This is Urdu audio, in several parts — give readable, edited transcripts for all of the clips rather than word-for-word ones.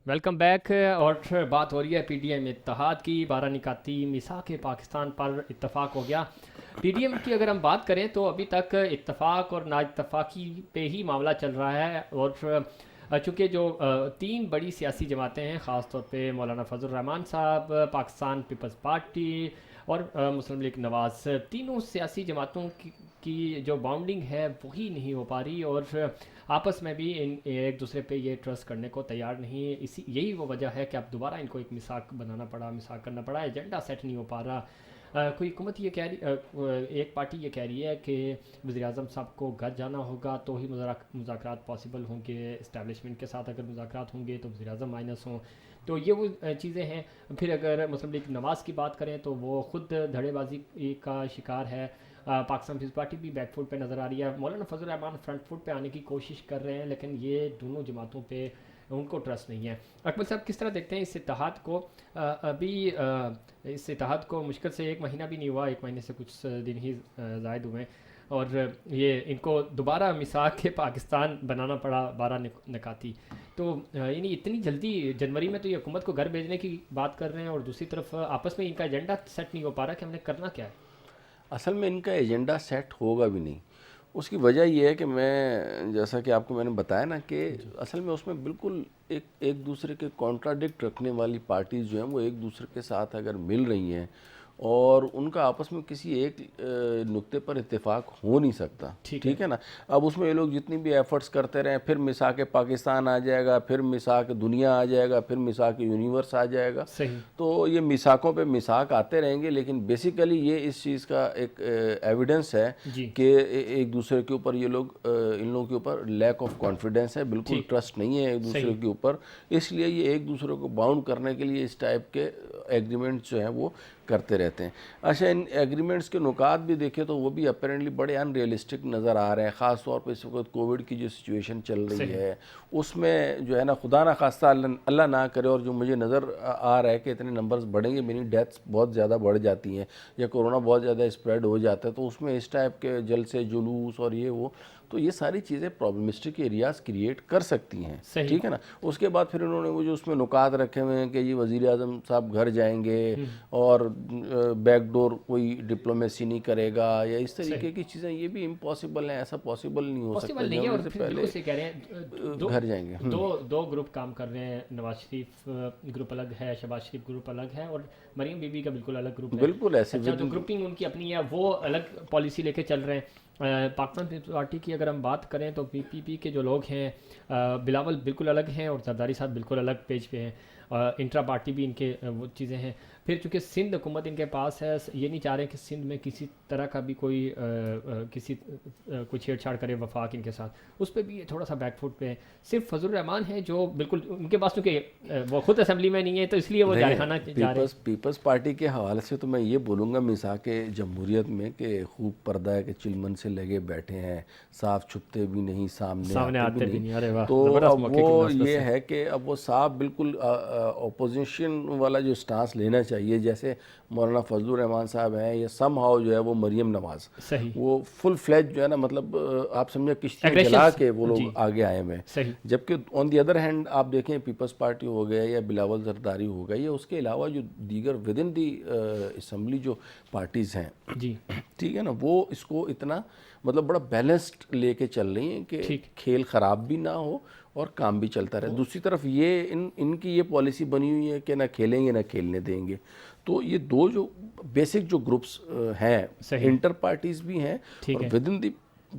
Welcome back. اور بات ہو رہی ہے پی ڈی ایم اتحاد کی. 12 نکاتی میثاق پاکستان پر اتفاق ہو گیا. پی ڈی ایم کی اگر ہم بات کریں تو ابھی تک اتفاق اور نا اتفاقی پہ ہی معاملہ چل رہا ہے. اور چونکہ جو تین بڑی سیاسی جماعتیں ہیں، خاص طور پہ مولانا فضل الرحمان صاحب، پاکستان پیپلز پارٹی اور مسلم لیگ نواز، تینوں سیاسی جماعتوں کی جو باؤنڈنگ ہے وہی نہیں ہو پا رہی، اور آپس میں بھی ایک دوسرے پہ یہ ٹرسٹ کرنے کو تیار نہیں. یہی وہ وجہ ہے کہ اب دوبارہ ان کو ایک میثاق بنانا پڑا، میثاق کرنا پڑا. ایجنڈا سیٹ نہیں ہو پا رہا. کوئی حکومت یہ کہہ رہی، ایک پارٹی یہ کہہ رہی ہے کہ وزیر اعظم صاحب کو گھر جانا ہوگا تو ہی مذاکرات پاسبل ہوں گے. اسٹیبلشمنٹ کے ساتھ اگر مذاکرات ہوں گے تو وزیر اعظم مائنس ہوں. تو یہ وہ چیزیں ہیں. پھر اگر مسلم لیگ نواز کی بات کریں تو وہ خود دھڑے بازی کا شکار ہے. پاکستان پیپلز پارٹی بھی بیک فوٹ پہ نظر آ رہی ہے. مولانا فضل الرحمان فرنٹ فوٹ پہ آنے کی کوشش کر رہے ہیں، لیکن یہ دونوں جماعتوں پہ ان کو ٹرسٹ نہیں ہے. اکمل صاحب کس طرح دیکھتے ہیں اس اتحاد کو؟ ابھی اس اتحاد کو مشکل سے ایک مہینہ بھی نہیں ہوا، ایک مہینے سے کچھ دن ہی زائد ہوئے ہیں، اور یہ ان کو دوبارہ میثاق کے پاکستان بنانا پڑا 12 نکاتی. تو یعنی اتنی جلدی جنوری میں تو یہ حکومت کو گھر بھیجنے کی بات کر رہے ہیں، اور دوسری طرف آپس میں ان کا ایجنڈا سیٹ نہیں ہو پا رہا کہ ہم نے کرنا کیا ہے. اصل میں ان کا ایجنڈا سیٹ ہوگا بھی نہیں. اس کی وجہ یہ ہے کہ جیسا کہ آپ کو میں نے بتایا نا کہ اصل میں اس میں بالکل ایک دوسرے کے کانٹراڈکٹ رکھنے والی پارٹیز جو ہیں وہ ایک دوسرے کے ساتھ اگر مل رہی ہیں اور ان کا آپس میں کسی ایک نقطے پر اتفاق ہو نہیں سکتا، ٹھیک ہے نا. اب اس میں یہ لوگ جتنی بھی ایفرٹس کرتے رہیں، پھر میثاق پاکستان آ جائے گا، پھر میثاق دنیا آ جائے گا، پھر میثاق یونیورس آ جائے گا. صحیح. تو یہ میثاقوں پہ میثاق آتے رہیں گے، لیکن بیسیکلی یہ اس چیز کا ایک ایویڈنس ہے کہ ایک دوسرے کے اوپر یہ لوگ ان لوگوں کے اوپر لیک آف کانفیڈنس ہے، بالکل ٹرسٹ نہیں ہے ایک دوسرے کے اوپر. اس لیے یہ ایک دوسرے کو باؤنڈ کرنے کے لیے اس ٹائپ کے ایگریمنٹس جو ہیں وہ کرتے رہتے ہیں. اچھا، ان ایگریمنٹس کے نکات بھی دیکھیں تو وہ بھی اپیرنٹلی بڑے ان ریئلسٹک نظر آ رہے ہیں. خاص طور پہ اس وقت کووڈ کی جو سچویشن چل رہی ہے اس میں جو ہے نا، خدا نہ خواستہ اللہ نہ کرے، اور جو مجھے نظر آ رہا ہے کہ اتنے نمبرز بڑھیں گے، مینی ڈیتھس بہت زیادہ بڑھ جاتی ہیں یا کورونا بہت زیادہ اسپریڈ ہو جاتا ہے، تو اس میں اس ٹائپ کے جلسے جلوس اور یہ وہ، تو یہ ساری چیزیں پرابلمسٹک ایریاز کریٹ کر سکتی ہیں. ٹھیک ہے نا. اس کے بعد پھر انہوں نے وہ جو اس میں نکات رکھے ہوئے ہیں کہ یہ وزیر اعظم صاحب گھر جائیں گے اور بیک ڈور کوئی ڈپلومیسی نہیں کرے گا یا اس طریقے کی چیزیں، یہ بھی امپاسبل ہیں. ایسا پاسبل نہیں ہو سکتا. نہیں ہے. اور پھر بالکل سے کہہ رہے ہیں گھر جائیں گے. دو گروپ کام کر رہے ہیں. نواز شریف گروپ الگ ہے، شہباز شریف گروپ الگ ہے، اور مریم بی بی کا بالکل الگ گروپ ہے. بالکل ایسے جو گروپنگ ان کی اپنی ہے وہ الگ پالیسی لے کے چل رہے ہیں. پاکستان پیپلز پارٹی کی اگر ہم بات کریں تو پی پی پی کے جو لوگ ہیں، بلاول بالکل الگ ہیں اور زرداری صاحب بالکل الگ پیج پہ ہیں. انٹرا پارٹی بھی ان کے وہ چیزیں ہیں. پھر چونکہ سندھ حکومت ان کے پاس ہے، یہ نہیں چاہ رہے کہ سندھ میں کسی طرح کا بھی کوئی چھیڑ چھاڑ کرے وفاق ان کے ساتھ. اس پہ بھی تھوڑا سا بیک فوٹ پہ ہے. صرف فضل الرحمان ہے جو بالکل ان کے پاس، چونکہ وہ خود اسمبلی میں نہیں ہے تو اس لیے وہ جارحانہ جا رہے ہیں. پیپلز پارٹی کے حوالے سے تو میں یہ بولوں گا میثاق جمہوریت میں کہ خوب پردہ ہے کہ چلمن سے لگے بیٹھے ہیں، صاف چھپتے بھی نہیں، سامنے آتے بھی نہیں. تو اب وہ یہ ہے کہ اب وہ صاف بالکل اپوزیشن والا جو سٹانس لینا چاہیے، جیسے مولانا فضل الرحمان صاحب ہیں یا سم ہاؤ جو ہے وہ مریم نواز، وہ فل فلیج جو ہے نا، مطلب آپ سمجھے کشتیاں جلا کے وہ لوگ آگے آئے ہیں. جبکہ آن دی ادر ہینڈ آپ دیکھیں پیپلز پارٹی ہو گیا یا بلاول زرداری ہو گیا یا اس کے علاوہ جو دیگر ود ان دی اسمبلی جو پارٹیز ہیں، ٹھیک ہے نا، وہ اس کو اتنا مطلب بڑا بیلنسڈ لے کے چل رہی ہیں کہ کھیل خراب بھی نہ ہو اور کام بھی چلتا رہے. دوسری طرف یہ ان کی یہ پالیسی بنی ہوئی ہے کہ نہ کھیلیں گے نہ کھیلنے دیں گے. تو یہ دو جو بیسک جو گروپس ہیں، انٹر پارٹیز بھی ہیں اور ود ان دی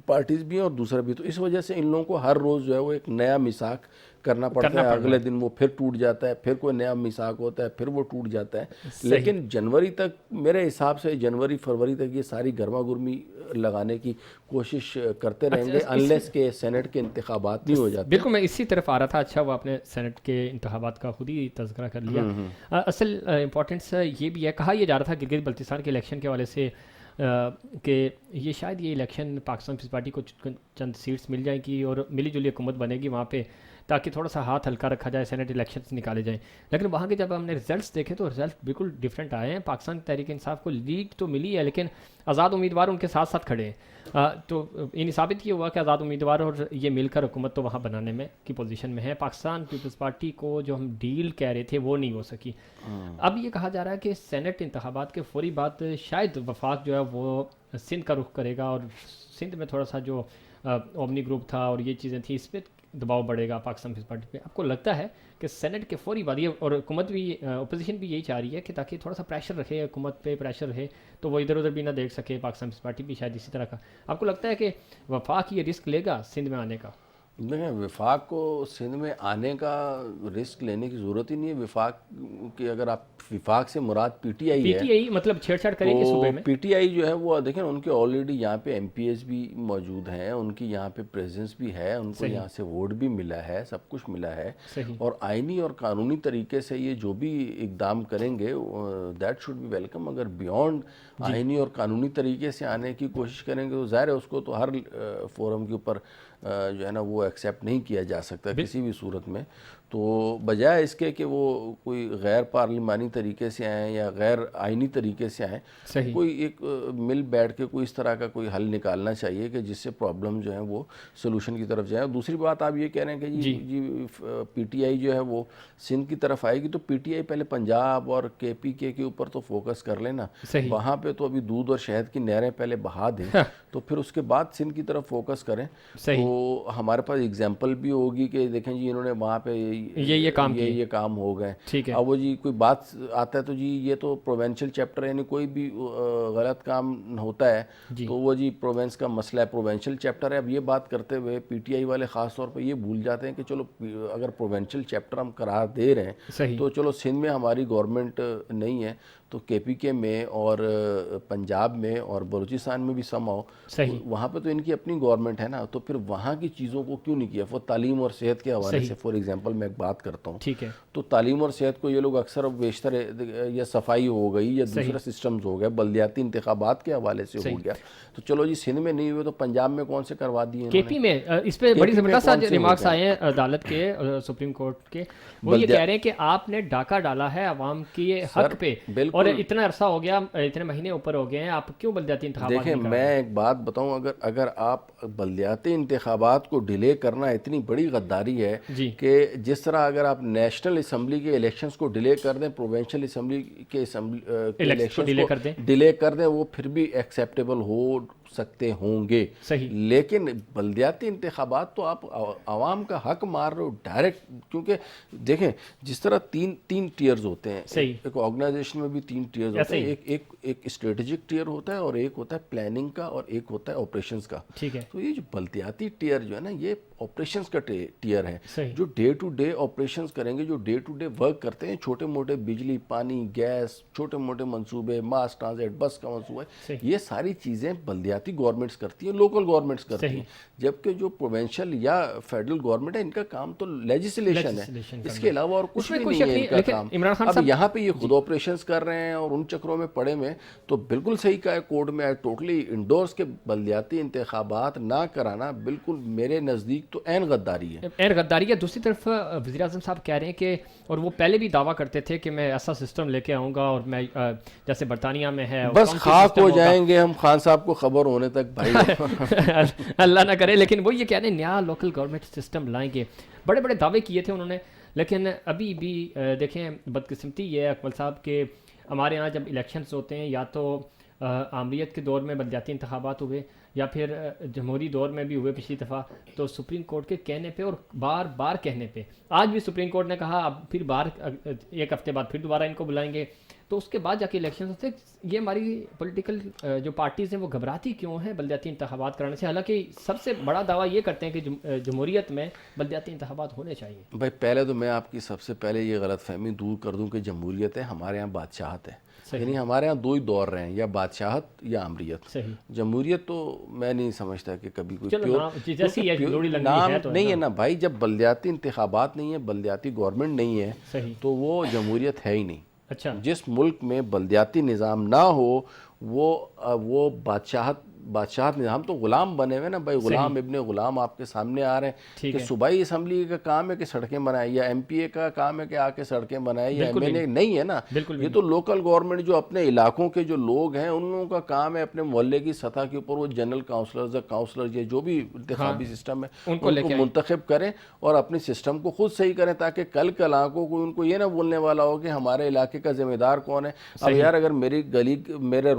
پارٹیز بھی ہیں اور دوسرا بھی. تو اس وجہ سے ان لوگوں کو ہر روز جو ہے وہ ایک نیا میثاق کرنا پڑتا ہے. اگلے دن وہ پھر ٹوٹ جاتا ہے، پھر کوئی نیا میثاق ہوتا ہے، پھر وہ ٹوٹ جاتا ہے. لیکن جنوری تک میرے حساب سے، جنوری فروری تک یہ ساری گرما گرمی لگانے کی کوشش کرتے رہیں گے انلیس کہ سینٹ کے انتخابات نہیں ہو جاتے. بالکل میں اسی طرف آ رہا تھا. اچھا وہ آپ نے سینٹ کے انتخابات کا خود ہی تذکرہ کر لیا. اصل امپورٹنس یہ بھی ہے، کہا یہ جا رہا تھا گلگت بلتستان کے الیکشن کے حوالے سے کہ یہ شاید یہ الیکشن پاکستان پیپلز پارٹی کو چند سیٹس مل جائیں گی اور ملی جلی حکومت بنے گی وہاں پہ. تاکہ تھوڑا سا ہاتھ ہلکا رکھا جائے, سینٹ الیکشنز نکالے جائیں. لیکن وہاں کے جب ہم نے رزلٹس دیکھے تو رزلٹ بالکل ڈفرینٹ آئے ہیں. پاکستان تحریک انصاف کو لیڈ تو ملی ہے لیکن آزاد امیدوار ان کے ساتھ ساتھ کھڑے ہیں. تو انہیں ثابت یہ ہوا کہ آزاد امیدوار اور یہ مل کر حکومت تو وہاں بنانے میں کی پوزیشن میں ہے. پاکستان پیپلز پارٹی کو جو ہم ڈیل کہہ رہے تھے وہ نہیں ہو سکی. اب یہ کہا جا رہا ہے کہ سینٹ انتخابات کے فوری بعد شاید وفاق جو ہے وہ سندھ کا رخ کرے گا, اور سندھ میں تھوڑا سا جو اومنی گروپ تھا اور یہ چیزیں تھیں اس پہ دباؤ بڑھے گا پاکستان پیپلز پارٹی پہ. آپ کو لگتا ہے کہ سینٹ کے فوری بعد, یہ اور حکومت بھی اپوزیشن بھی یہی چاہ رہی ہے کہ تاکہ تھوڑا سا پریشر رکھے, حکومت پہ پریشر رہے تو وہ ادھر ادھر بھی نہ دیکھ سکے, پاکستان پیپلز پارٹی بھی شاید اسی طرح کا. آپ کو لگتا ہے کہ وفاق یہ رسک لے گا سندھ میں آنے کا؟ دیکھیں وفاق کو سندھ میں آنے کا رسک لینے کی ضرورت ہی نہیں ہے. وفاق کی اگر آپ وفاق سے مراد پی ٹی آئی ہے, پی ٹی آئی مطلب چھیڑ چھاڑ کرے گی صوبے میں. پی ٹی آئی جو ہے وہ دیکھیں ان کے آلریڈی یہاں پہ ایم پی ایز بھی موجود ہیں, ان کی یہاں پہ پریزنس بھی ہے, ان کو یہاں سے ووٹ بھی ملا ہے, سب کچھ ملا ہے, اور آئینی اور قانونی طریقے سے یہ جو بھی اقدام کریں گے دیٹ شوڈ بی ویلکم. اگر بیونڈ آئینی اور قانونی طریقے سے آنے کی کوشش کریں گے تو ظاہر ہے اس کو تو ہر فورم کے اوپر جو ہے نا وہ ایکسیپٹ نہیں کیا جا سکتا کسی بھی صورت میں. تو بجائے اس کے کہ وہ کوئی غیر پارلیمانی طریقے سے آئیں یا غیر آئینی طریقے سے آئیں, کوئی ایک مل بیٹھ کے کوئی اس طرح کا کوئی حل نکالنا چاہیے کہ جس سے پرابلم جو ہیں وہ سولوشن کی طرف جائیں. اور دوسری بات آپ یہ کہہ رہے ہیں کہ جی پی ٹی آئی جو ہے وہ سندھ کی طرف آئے گی, تو پی ٹی آئی پہلے پنجاب اور کے پی کے اوپر تو فوکس کر لینا. وہاں پہ تو ابھی دودھ اور شہد کی نہریں پہلے بہا دیں تو پھر اس کے بعد سندھ کی طرف فوکس کریں. تو ہمارے پاس اگزامپل بھی ہوگی کہ دیکھیں جی انہوں نے وہاں پہ یہ کام ہو گئے. اب وہ جی کوئی بات آتا ہے تو جی یہ تو پروونشل چیپٹر, یعنی کوئی بھی غلط کام ہوتا ہے تو وہ جی پروونس کا مسئلہ ہے, پروونشل چیپٹر ہے. اب یہ بات کرتے ہوئے پی ٹی آئی والے خاص طور پہ یہ بھول جاتے ہیں کہ چلو اگر پروونشل چیپٹر ہم قرار دے رہے ہیں تو چلو سندھ میں ہماری گورنمنٹ نہیں ہے تو کے پی کے میں اور پنجاب میں اور بلوچستان میں بھی سم آؤ, وہاں پہ تو ان کی اپنی گورنمنٹ ہے نا, تو پھر وہاں کی چیزوں کو کیوں نہیں کیا. وہ تعلیم اور صحت کے حوالے سے فار ایگزامپل میں ایک بات کرتا ہوں, تو تعلیم اور صحت کو یہ لوگ اکثر بیشتر یا صفائی ہو گئی یا دوسرا سسٹمز ہو گئے, بلدیاتی انتخابات کے حوالے سے ہو گیا, تو چلو جی سندھ میں نہیں ہوئے تو پنجاب میں کون سے کروا دیے, کے پی میں. اس پہ بڑی زبردست ریمارکس آئے ہیں عدالت کے, سپریم کورٹ کے, وہ یہ کہہ رہے ہیں کہ آپ نے ڈاکہ ڈالا ہے عوام کی حق پہ, اور اتنا عرصہ ہو گیا, اتنے مہینے اوپر ہو گئے ہیں, آپ کیوں بلدیاتی انتخابات؟ دیکھیں میں ایک بات بتاؤں, اگر آپ بلدیاتی انتخابات کو ڈیلے کرنا اتنی بڑی غداری ہے کہ جس طرح اگر آپ نیشنل اسمبلی کے الیکشنز کو ڈیلے کر دیں, پروونشل اسمبلی کے الیکشنز کو ڈیلے کر دیں, وہ پھر بھی ایکسیپٹیبل ہو سکتے ہوں گے. لیکن بلدیاتی انتخابات تو آپ عوام کا حق مار رہے ہو ڈائریکٹ, کیونکہ دیکھیں جس طرح تین ٹیئرز ہوتے ہیں, ایک آرگنائزیشن میں بھی 3 ٹیئرز ہوتے ہیں, ایک اسٹریٹجک ٹیئر ہوتا ہے اور ایک ہوتا ہے پلاننگ کا اور ایک ہوتا ہے آپریشنز کا. تو یہ جو بلدیاتی ٹیئر جو ہے نا یہ آپریشنز کا ٹیئر ہے, جو ڈے ٹو ڈے آپریشنز کریں گے, جو ڈے ٹو ڈے ورک کرتے ہیں, چھوٹے موٹے بجلی پانی گیس چھوٹے موٹے منصوبے, ماس ٹرانزٹ بس کا منصوبہ, یہ ساری چیزیں بلدیاتی گورنمنٹس کرتی ہیں, لوکل گورنمنٹس کرتی ہیں, جبکہ جو پروونشل یا فیڈرل گورنمنٹ ہے ان کا کام تو لیجسلیشن ہے, اس کے علاوہ اور کچھ بھی نہیں ہے ان کا کام. اب یہاں پہ یہ خود آپریشنز کر رہے ہیں اور ان چکروں میں پڑے میں, تو بالکل صحیح کہا ہے کورٹ میں, ٹوٹلی انڈورس کے بلدیاتی انتخابات نہ کرانا بالکل میرے نزدیک تو عین غداری ہے. عین غداری ہے. دوسری طرف وزیر اعظم صاحب کہہ رہے ہیں کہ, اور وہ پہلے بھی دعویٰ کرتے تھے کہ میں ایسا سسٹم لے کے آؤں گا, اور میں جیسے برطانیہ میں ہے بس خاک ہو جائیں گے ہم خان صاحب کو خبر ہونے تک بھائی اللہ نہ کرے. لیکن وہ یہ کہہ رہے ہیں نیا لوکل گورنمنٹ سسٹم لائیں گے, بڑے بڑے دعوے کیے تھے انہوں نے, لیکن ابھی بھی دیکھیں بدقسمتی یہ ہے اکمل صاحب کہ ہمارے ہاں جب الیکشنز ہوتے ہیں یا تو آمریت کے دور میں بلدیاتی انتخابات ہوئے یا پھر جمہوری دور میں بھی ہوئے پچھلی دفعہ, تو سپریم کورٹ کے کہنے پہ اور بار بار کہنے پہ, آج بھی سپریم کورٹ نے کہا اب پھر ایک ہفتے بعد پھر دوبارہ ان کو بلائیں گے, تو اس کے بعد جا کے الیکشن ہوتے. یہ ہماری پولیٹیکل جو پارٹیز ہیں وہ گھبراتی کیوں ہیں بلدیاتی انتخابات کرانے سے, حالانکہ سب سے بڑا دعویٰ یہ کرتے ہیں کہ جمہوریت میں بلدیاتی انتخابات ہونے چاہیے. بھائی پہلے تو میں آپ کی سب سے پہلے یہ غلط فہمی دور کر دوں کہ جمہوریت ہے, ہمارے یہاں بادشاہت ہے, یعنی ہمارے ہاں 2 ہی دور رہے ہیں, یا بادشاہت یا امریت. جمہوریت تو میں نہیں سمجھتا کہ کبھی کوئی نام نہیں ہے نا بھائی. جب بلدیاتی انتخابات نہیں ہے, بلدیاتی گورنمنٹ نہیں ہے, تو وہ جمہوریت ہے ہی نہیں. جس ملک میں بلدیاتی نظام نہ ہو وہ بادشاہت بادشاہت نظام تو غلام بنے ہوئے نا بھائی, غلام ابن غلام آپ کے سامنے آ رہے ہیں کہ صوبائی اسمبلی کا کام ہے کہ سڑکیں بنائے, یا ایم پی اے کا کام ہے کہ آ کے سڑکیں بنائے, یا ایم این اے نہیں ہے نا. یہ تو لوکل گورنمنٹ جو اپنے علاقوں کے جو لوگ ہیں ان لوگوں کا کام ہے اپنے محلے کی سطح کے اوپر وہ جنرل کاؤنسلرز یا کاؤنسلر یا جو بھی انتخابی سسٹم ہے ان کو منتخب کریں اور اپنے سسٹم کو خود صحیح کریں, تاکہ کل علاقوں کو ان کو یہ نہ بولنے والا ہو کہ ہمارے علاقے کا ذمہ دار کون ہے. اب یار اگر میری میرے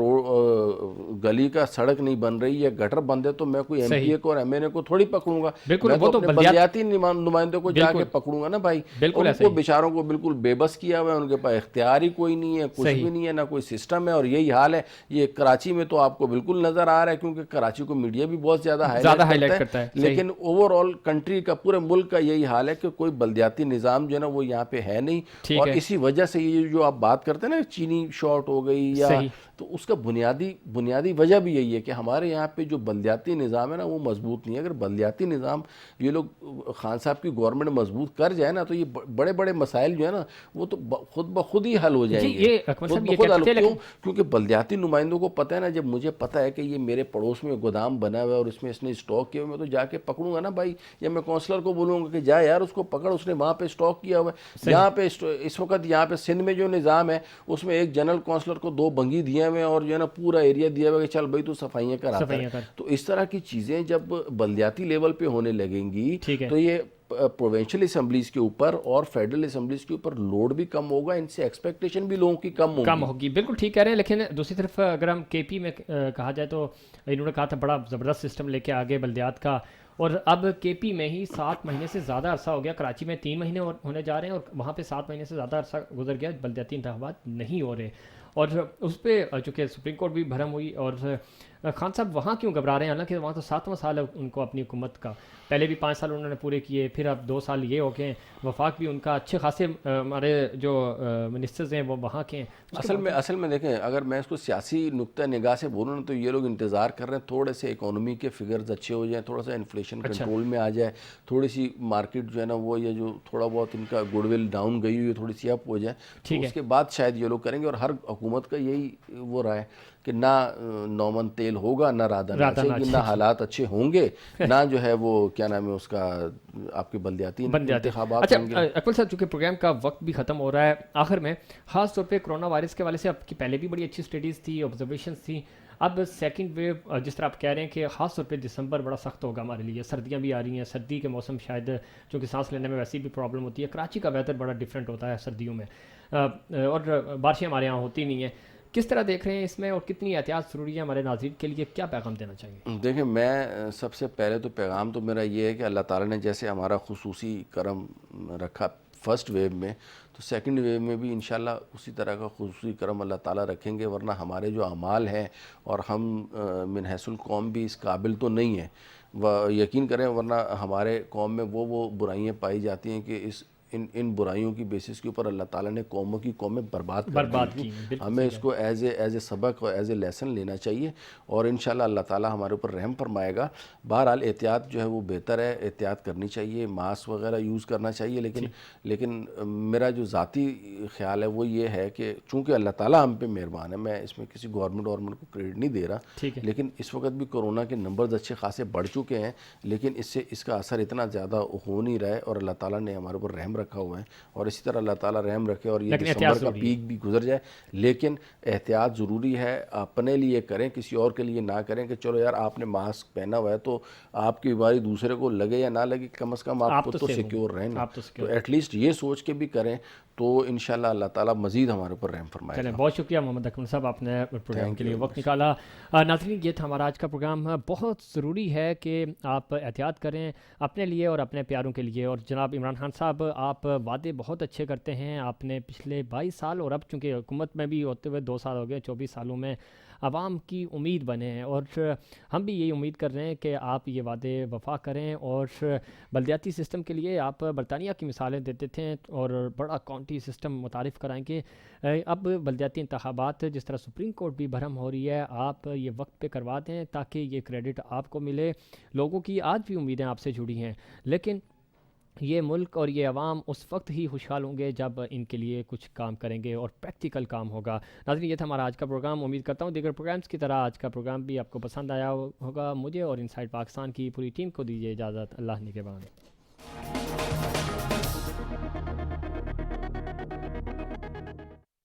گلی کا سڑک نہیں بن رہی ہے, گٹر بند ہے, تو میں کوئی ایم پی اے کو اور ایم این اے کو تھوڑی پکڑوں گا, میں تو اپنے بلدیاتی نمائندوں کو جا کے پکڑوں گا نا بھائی. ان کو بیچاروں کو بالکل بے بس کیا ہوا ہے, ان کے پاس اختیار ہی کوئی نہیں ہے, کچھ بھی نہیں ہے, نہ کوئی سسٹم ہے. اور یہی حال ہے یہ کراچی میں تو آپ کو بالکل نظر آ رہا ہے, کیونکہ کراچی کو میڈیا بھی بہت زیادہ ہائی لائٹ کرتا ہے. لیکن اوور آل کنٹری کا, پورے ملک کا یہی حال ہے کہ کوئی بلدیاتی نظام جو ہے نا وہ یہاں پہ ہے نہیں. اور اسی وجہ سے یہ جو آپ بات کرتے ہیں نا چینی شارٹ ہو گئی یا, تو اس کا بنیادی وجہ بھی یہی ہے کہ ہمارے یہاں پہ جو بلدیاتی نظام ہے نا وہ مضبوط نہیں ہے. اگر بلدیاتی نظام یہ لوگ خان صاحب کی گورنمنٹ مضبوط کر جائے نا, تو یہ بڑے بڑے مسائل جو ہے نا وہ تو خود بخود ہی حل ہو جائیں گے. کیونکہ بلدیاتی نمائندوں کو پتہ ہے نا, جب مجھے پتہ ہے کہ یہ میرے پڑوس میں گودام بنا ہوا ہے اور اس میں اس نے اسٹاک کیا ہوا ہے, میں تو جا کے پکڑوں گا نا بھائی, یا میں کونسلر کو بولوں گا کہ جا یار اس کو پکڑ, اس نے وہاں پہ اسٹاک کیا ہوا ہے. یہاں پہ اس وقت یہاں پہ سندھ میں جو نظام ہے اس میں ایک جنرل کونسلر کو 2 بنگی دیے ہوئے اور جو ہے نا پورا ایریا دیا ہوا کہ چل بھائی تو صفائیاں کر. تو اس طرح کی چیزیں جب بلدیاتی لیول پہ ہونے لگیں گی تو یہ پروونشل اسمبلیز کے اوپر اور فیڈرل اسمبلیز کے اوپر لوڈ بھی کم ہوگا, ان سے ایکسپیکٹیشن بھی لوگوں کی کم ہوگی. بالکل ٹھیک کہہ رہے ہیں. لیکن دوسری طرف اگر ہم کے پی میں کہا جائے تو انہوں نے کہا تھا بڑا زبردست سسٹم لے کے آگے بلدیات کا, اور اب کے پی میں ہی 7 مہینے سے زیادہ عرصہ ہو گیا, کراچی میں 3 مہینے ہونے جا رہے ہیں اور وہاں پہ 7 مہینے سے زیادہ عرصہ گزر گیا, بلدیاتی انتخابات نہیں ہو رہے. اور اس پہ چونکہ سپریم کورٹ بھی بھرم ہوئی, اور خان صاحب وہاں کیوں گھبرا رہے ہیں, حالانکہ وہاں تو 7واں سال ہے ان کو اپنی حکومت کا, پہلے بھی 5 سال انہوں نے پورے کیے, پھر اب 2 سال یہ ہو گئے, وفاق بھی ان کا اچھے خاصے ہمارے جو منسٹرز ہیں وہ وہاں کے ہیں. اصل میں دیکھیں, اگر میں اس کو سیاسی نقطہ نگاہ سے بولوں نا, تو یہ لوگ انتظار کر رہے ہیں تھوڑے سے اکانومی کے فگرز اچھے ہو جائیں, تھوڑا سا انفلیشن کنٹرول میں آ جائے, تھوڑی سی مارکیٹ جو ہے نا وہ یہ جو تھوڑا بہت ان کا گڈ ول ڈاؤن گئی ہوئی ہے تھوڑی سی اپ ہو جائے, تو اس کے بعد شاید یہ لوگ کریں گے. اور ہر حکومت کا یہی وہ رہا ہے کہ نہ نومن تیل ہوگا, نہ رادہ ناچے گی, نہ حالات اچھے ہوں گے, نہ جو ہے وہ کیا نام ہے اس کا آپ کے بلدیاتی انتخابات ہوں گے. اکمل صاحب, چونکہ پروگرام کا وقت بھی ختم ہو رہا ہے, آخر میں خاص طور پہ کرونا وائرس کے حوالے سے آپ کی پہلے بھی بڑی اچھی اسٹڈیز تھی, آبزرویشنس تھیں, اب سیکنڈ ویو جس طرح آپ کہہ رہے ہیں کہ خاص طور پہ دسمبر بڑا سخت ہوگا ہمارے لیے, سردیاں بھی آ رہی ہیں, سردی کے موسم شاید چونکہ سانس لینے میں ویسی بھی پرابلم ہوتی ہے, کراچی کا ویدر بڑا ڈفرینٹ ہوتا ہے سردیوں میں, اور بارشیں ہمارے یہاں ہوتی نہیں ہیں. کس طرح دیکھ رہے ہیں اس میں, اور کتنی احتیاط ضروری ہے ہمارے ناظرین کے لیے, کیا پیغام دینا چاہیے؟ دیکھیں, میں سب سے پہلے تو پیغام تو میرا یہ ہے کہ اللہ تعالیٰ نے جیسے ہمارا خصوصی کرم رکھا فرسٹ ویو میں, تو سیکنڈ ویو میں بھی انشاءاللہ اسی طرح کا خصوصی کرم اللہ تعالیٰ رکھیں گے. ورنہ ہمارے جو اعمال ہیں, اور ہم من حیث القوم بھی اس قابل تو نہیں ہیں, یقین کریں, ورنہ ہمارے قوم میں وہ برائیاں پائی جاتی ہیں کہ ان برائیوں کی بیسس کے اوپر اللہ تعالیٰ نے قومیں برباد کی. ہمیں اس کو ایز اے سبق اور ایز اے لیسن لینا چاہیے, اور انشاءاللہ اللہ تعالیٰ ہمارے اوپر رحم فرمائے گا. بہرحال احتیاط جو ہے وہ بہتر ہے, احتیاط کرنی چاہیے, ماسک وغیرہ یوز کرنا چاہیے. لیکن میرا جو ذاتی خیال ہے وہ یہ ہے کہ چونکہ اللہ تعالیٰ ہم پہ مہربان ہے, میں اس میں کسی گورنمنٹ کو کریڈٹ نہیں دے رہا, لیکن اس وقت بھی کورونا کے نمبرز اچھے خاصے بڑھ چکے ہیں, لیکن اس کا اثر اتنا زیادہ ہو نہیں رہا ہے, اور اللہ تعالیٰ نے ہمارے اوپر رحم رکھا ہوا ہے, اور اسی طرح اللہ تعالیٰ رحم رکھے اور یہ دسمبر کا پیک بھی گزر جائے. لیکن احتیاط ضروری ہے, اپنے لیے کریں, کسی اور کے لیے نہ کریں کہ چلو یار آپ نے ماسک پہنا ہوا ہے تو آپ کی بیماری دوسرے کو لگے یا نہ لگے, کم از کم آپ کو تو سیکیور رہیں نا. تو ایٹ لیسٹ یہ سوچ کے بھی کریں, تو انشاءاللہ اللہ تعالیٰ مزید ہمارے اوپر رحم فرمائے گا. بہت شکریہ محمد اکمل صاحب, آپ نے پروگرام کے لیے وقت نکالا. ناظرین, یہ تھا ہمارا آج کا پروگرام. بہت ضروری ہے کہ آپ احتیاط کریں اپنے لیے اور اپنے پیاروں کے لیے. اور جناب عمران خان صاحب, آپ وعدے بہت اچھے کرتے ہیں. آپ نے پچھلے 22 سال اور اب چونکہ حکومت میں بھی ہوتے ہوئے 2 سال ہو گئے, 24 سالوں میں عوام کی امید بنے ہیں, اور ہم بھی یہی امید کر رہے ہیں کہ آپ یہ وعدے وفا کریں. اور بلدیاتی سسٹم کے لیے آپ برطانیہ کی مثالیں دیتے تھے, اور بڑا کاؤنٹی سسٹم متعارف کرائیں گے. اب بلدیاتی انتخابات جس طرح سپریم کورٹ بھی بھرم ہو رہی ہے, آپ یہ وقت پہ کروا دیں تاکہ یہ کریڈٹ آپ کو ملے. لوگوں کی آج بھی امیدیں آپ سے جڑی ہیں, لیکن یہ ملک اور یہ عوام اس وقت ہی خوشحال ہوں گے جب ان کے لیے کچھ کام کریں گے اور پریکٹیکل کام ہوگا. ناظرین یہ تھا ہمارا آج کا پروگرام. امید کرتا ہوں دیگر پروگرامز کی طرح آج کا پروگرام بھی آپ کو پسند آیا ہوگا. مجھے اور انسائیڈ پاکستان کی پوری ٹیم کو دیجیے اجازت. اللہ نگہبان.